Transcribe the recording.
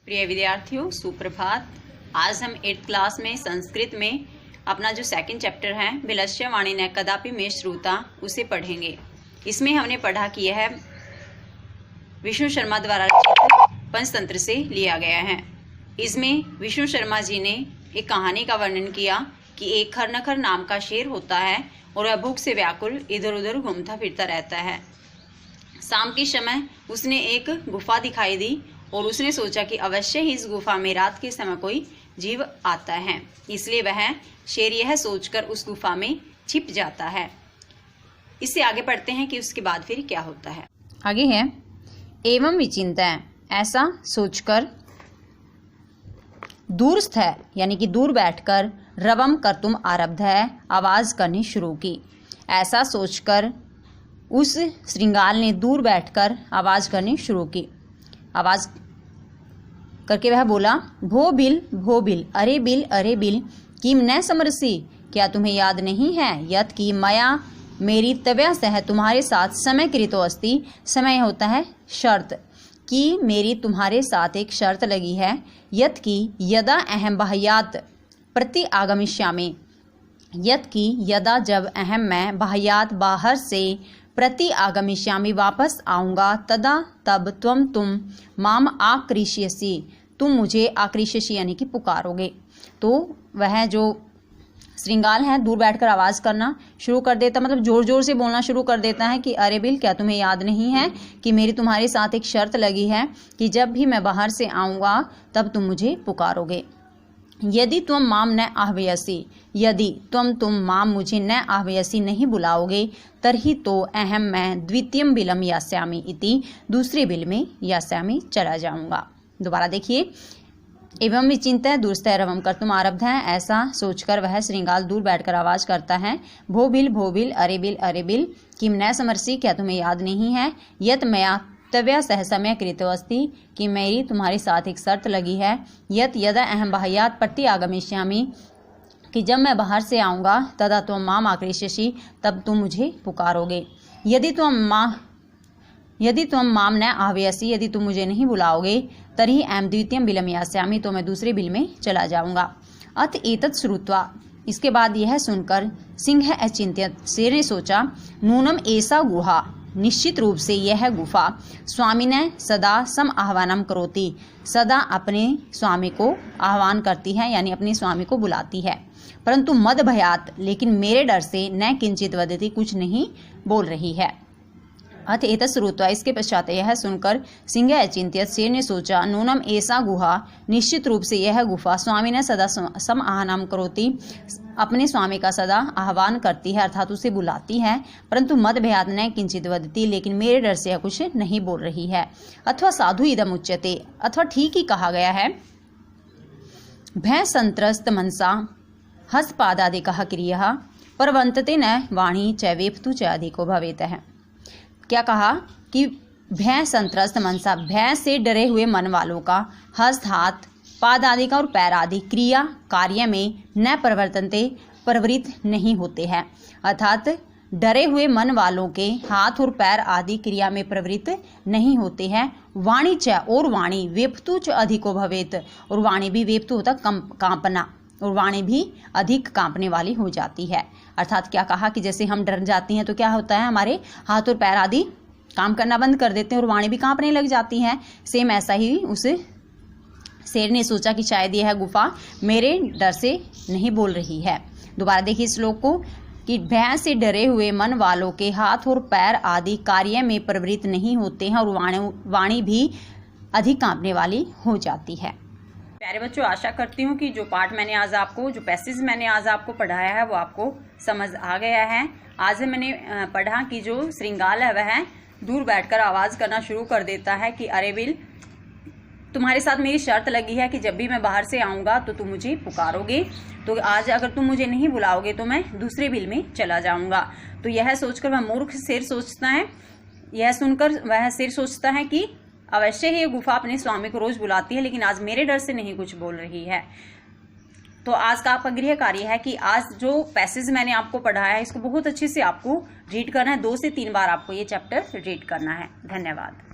प्रिय विद्यार्थियों, सुप्रभात। आज हम 8th क्लास में संस्कृत में अपना जो सेकंड चैप्टर है विलस्य वाणी न कदापि मे श्रुता उसे पढ़ेंगे। इसमें हमने पढ़ा कि यह विष्णु शर्मा द्वारा रचित पंचतंत्र से लिया गया है। इसमें विष्णु शर्मा जी ने एक कहानी का वर्णन किया कि एक खरनखर नाम का शेर होता है और वह भूख से व्याकुल इधर उधर घूमता फिरता रहता है। शाम के समय उसने एक गुफा दिखाई दी और उसने सोचा कि अवश्य ही इस गुफा में रात के समय कोई जीव आता है, इसलिए वह शेर यह सोचकर उस गुफा में छिप जाता है। इससे आगे पढ़ते हैं कि उसके बाद फिर क्या होता है। आगे है एवं विचिंतय, ऐसा सोचकर दूरस्थ है यानी कि दूर बैठकर रवम कर्तुम आरब्ध है, आवाज करनी शुरू की। ऐसा सोचकर उस श्रृंगाल ने दूर बैठकर आवाज करनी शुरू की। आवाज करके वह बोला, भो बिल अरे बिल किम न समरसी, क्या तुम्हें याद नहीं है यत की मया मेरी तव्या सह तुम्हारे साथ समय कृतो अस्ति, समय होता है शर्त, कि मेरी तुम्हारे साथ एक शर्त लगी है। यत की यदा अहम बाह्यात प्रति आगमिष्यामि, यत की यदा जब अहम मैं बाह्यात बाहर से प्रति आगमिष्यामि वापस आऊँगा, तदा तब तुम माम आकृष्यसि, तुम मुझे आकृष्यसि यानी कि पुकारोगे। तो वह जो श्रृंगाल है दूर बैठकर आवाज़ करना शुरू कर देता, मतलब जोर जोर से बोलना शुरू कर देता है कि अरे बिल, क्या तुम्हें याद नहीं है कि मेरी तुम्हारे साथ एक शर्त लगी है कि जब भी मैं बाहर से आऊँगा तब तुम मुझे पुकारोगे। यदि तुम माम न आह्वयसी, यदि तुम माम मुझे न आह्वयसी नहीं बुलाओगे, तरही तो अहम मैं द्वितीयम बिलम यास्यामि इति, दूसरे बिल में यास्यामि चला जाऊंगा। दोबारा देखिए, एवं विचिंतय दूरस्थय रवम कर्तुम आरब्ध है, ऐसा सोचकर वह श्रृंगाल दूर बैठकर आवाज करता है, भो बिल अरे बिल किम न समरसी, क्या तुम्हें याद नहीं है यत मया तव्या सह समय कृतो अस्ति, कि मेरी तुम्हारे साथ एक शर्त लगी है। यत यदा अहम बाह्यात प्रति आगमिष्यामि, कि जब मैं बाहर से आऊँगा तदा तुम माम आकृष्यसि, तब तुम मुझे पुकारोगे। यदि तुम माम न आह्वयसि, यदि तुम मुझे नहीं बुलाओगे, तर्हि अहम द्वितीयम बिलम यास्यामि, तो मैं दूसरे बिल में चला जाऊँगा। अत एतत् श्रुत्वा, इसके बाद यह सुनकर सिंह अचिंत्यत, शेर ने सोचा, नूनम ऐसा गुहा, निश्चित रूप से यह गुफा स्वामी ने सदा सम आह्वानम करोति, सदा अपने स्वामी को आह्वान करती है यानी अपने स्वामी को बुलाती है। परंतु मद भयात, लेकिन मेरे डर से न किंचित वदति, कुछ नहीं बोल रही है। अथ एतत् श्रुत्वा, इसके पश्चात यह सुनकर सिंह अचिंत्यत, शेर ने सोचा, नूनम ऐसा गुहा, निश्चित रूप से यह गुफा स्वामी ने सदा सम आह्वानम करोति, अपने स्वामी का सदा आह्वान करती है अर्थात उसे बुलाती है। परंतु मद भयात न किंचित वदति, लेकिन मेरे डर से यह कुछ नहीं बोल रही है। अथवा साधु इदम उच्यते, अथवा ठीक ही कहा गया है, भय संत्रस्त मनसा हस्तपादादिकः क्रियः परवंतते न वाणी च वेप्तु च अधिको भवेत है। क्या कहा कि भय संत्रस्त मनसा, भय से डरे हुए मन वालों का हस्त हाथ पाद आदि का और पैर आदि क्रिया कार्य में न प्रवर्तनते, प्रवृत्त नहीं होते हैं, अर्थात डरे हुए मन वालों के हाथ और पैर आदि क्रिया में प्रवृत्त नहीं होते हैं। वाणी च, और वाणी वेप्तु च अधिको भवेत, और वाणी भी वेप्तु होता कांपना, और वाणी भी अधिक कांपने वाली हो जाती है। अर्थात क्या कहा कि जैसे हम डर जाती हैं तो क्या होता है, हमारे हाथ और पैर आदि काम करना बंद कर देते हैं और वाणी भी कांपने लग जाती है। सेम ऐसा ही उस शेर ने सोचा कि शायद यह गुफा मेरे डर से नहीं बोल रही है। दोबारा देखिए श्लोक को, कि भय से डरे हुए मन वालों के हाथ और पैर आदि कार्य में प्रवृत्त नहीं होते हैं और वाणी भी अधिक कांपने वाली हो जाती है। प्यारे बच्चों, आशा करती हूँ कि जो पाठ मैंने आज आपको, जो पैसेज मैंने आज आपको पढ़ाया है वो आपको समझ आ गया है। आज मैंने पढ़ा कि जो श्रृंगाल है वह दूर बैठकर आवाज़ करना शुरू कर देता है कि अरे बिल, तुम्हारे साथ मेरी शर्त लगी है कि जब भी मैं बाहर से आऊँगा तो तुम मुझे पुकारोगे, तो आज अगर तुम मुझे नहीं बुलाओगे तो मैं दूसरे बिल में चला जाऊँगा। तो यह सोचकर वह मूर्ख शेर सोचता है, यह सुनकर वह शेर सोचता है कि अवश्य ही ये गुफा अपने स्वामी को रोज बुलाती है, लेकिन आज मेरे डर से नहीं कुछ बोल रही है। तो आज का आपका गृह कार्य है कि आज जो पैसेज मैंने आपको पढ़ाया है इसको बहुत अच्छे से आपको रीड करना है। 2 से 3 बार आपको ये चैप्टर रीड करना है। धन्यवाद।